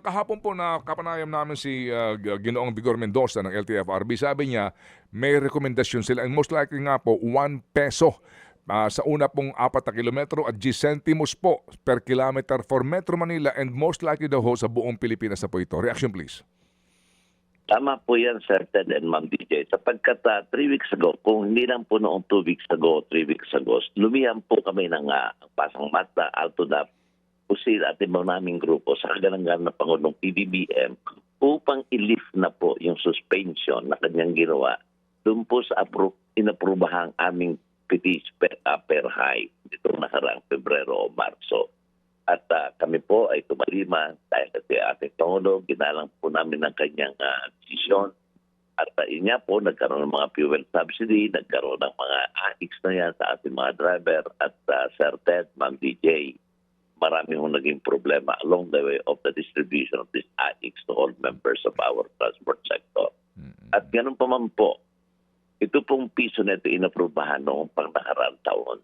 kahapon po na kapanayam namin si Ginoong Vigor Mendoza ng LTFRB, sabi niya may rekomendasyon sila and most likely nga po 1 peso sa una pong 4 na kilometro at 10 centimos po per kilometer for Metro Manila and most likely daw ho sa buong Pilipinas na po ito. Reaction please. Tama po yan, Sir Ted and Ma'am DJ. Sapagkat 3 weeks ago, kung hindi lang po noong 2 weeks ago, 3 weeks ago, lumihan po kami ng Pasang Mata, Alto Dap, Pusil at ibang naming grupo sa kagalangan na Pangulong PBBM upang i-lift na po yung suspension na kanyang ginawa doon po sa inaprubahang aming petition per high itong nakaraang Pebrero o Marso. At kami po ay tumalima dahil kasi ating Pangulo, ginalang po namin ng kanyang desisyon. At yun nga po, nagkaroon ng mga fuel subsidy, nagkaroon ng mga AX na yan sa ating mga driver. At Sir Ted, Ma'am DJ, marami hong naging problema along the way of the distribution of this AX to all members of our transport sector. At ganun pa man po, ito pong piso na ito inaprubahan noong pang nakaraang taon.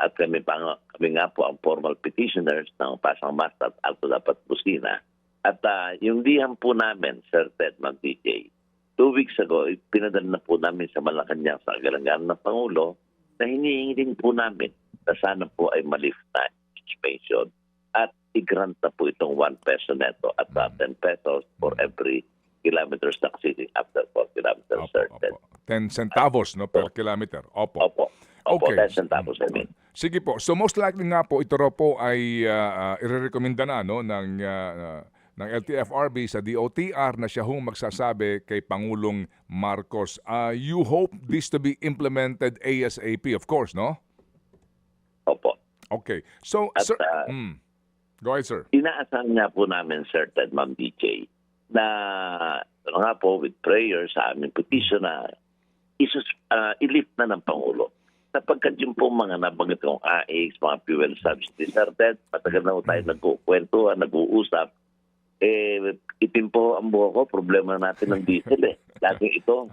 At kami nga po ang formal petitioners ng Pasang Mata at Alto Dapat Busina. At yung dihan po namin, Sir Ted, Ma'am DJ, 2 weeks ago, pinadala na po namin sa Malacanang sa kagalangan ng Pangulo na hinihingi din po namin na sana po ay malift na suspension at i-grant na po itong 1 peso neto at 10 pesos for every kilometers succeeding after 4 kilometers, Sir Ted. 10 centavos no, per kilometer. Opo. Opo, Okay. 10 centavos, I mean. Sige po. So most likely nga po ito raw po ay irerekomenda na no ng LTFRB sa DOTR na siya hong magsasabi kay Pangulong Marcos. You hope this to be implemented ASAP, of course, no? Opo. Okay. So At, sir, go ahead, sir. Inaasahan nga po namin, Sir Ted, Ma'am DJ, na nga po with prayer sa aming petition na i-lift na ng Pangulo. Sapagkat yung po mga nabanggit kong AX, mga fuel subsidy, Sir Ted, matagal na po tayo nagkukwentuhan, nag-uusap. Itim po ang buho ko, problema natin ng diesel Laging ito.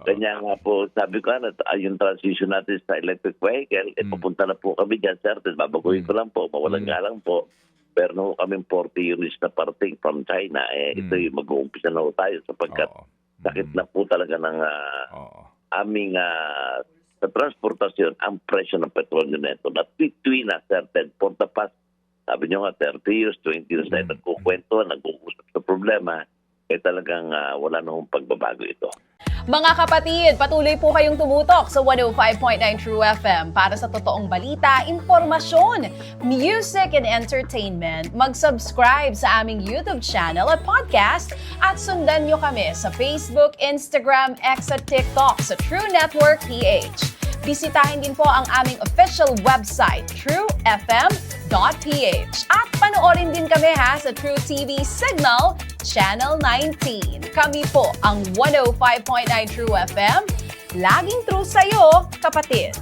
Kanya nga po, sabi ko, yung transition natin sa electric vehicle, papunta na po kami dyan, Sir Ted. Babaguhin ko lang po, mawalang nga lang po. Pero no, kaming 40 units na parating from China, ito yung mag-uumpisa na po tayo sapagkat sakit na po talaga ng aming sa transportasyon ang presyo ng petrolyo neto na tweet na certain for the past, sabi nyo nga 30 years, 20 years na nagkukwento, nag-uusap sa problema, talagang wala na hong pagbabago ito. Mga kapatid, patuloy po kayong tumutok sa 105.9 True FM para sa totoong balita, impormasyon, music and entertainment. Mag-subscribe sa aming YouTube channel at podcast at sundan nyo kami sa Facebook, Instagram, X at TikTok sa True Network PH. Bisitahin din po ang aming official website, truefm.ph. At panoorin din kami sa True TV Signal, Channel 19. Kami po ang 105.9 True FM. Laging true sa'yo, kapatid.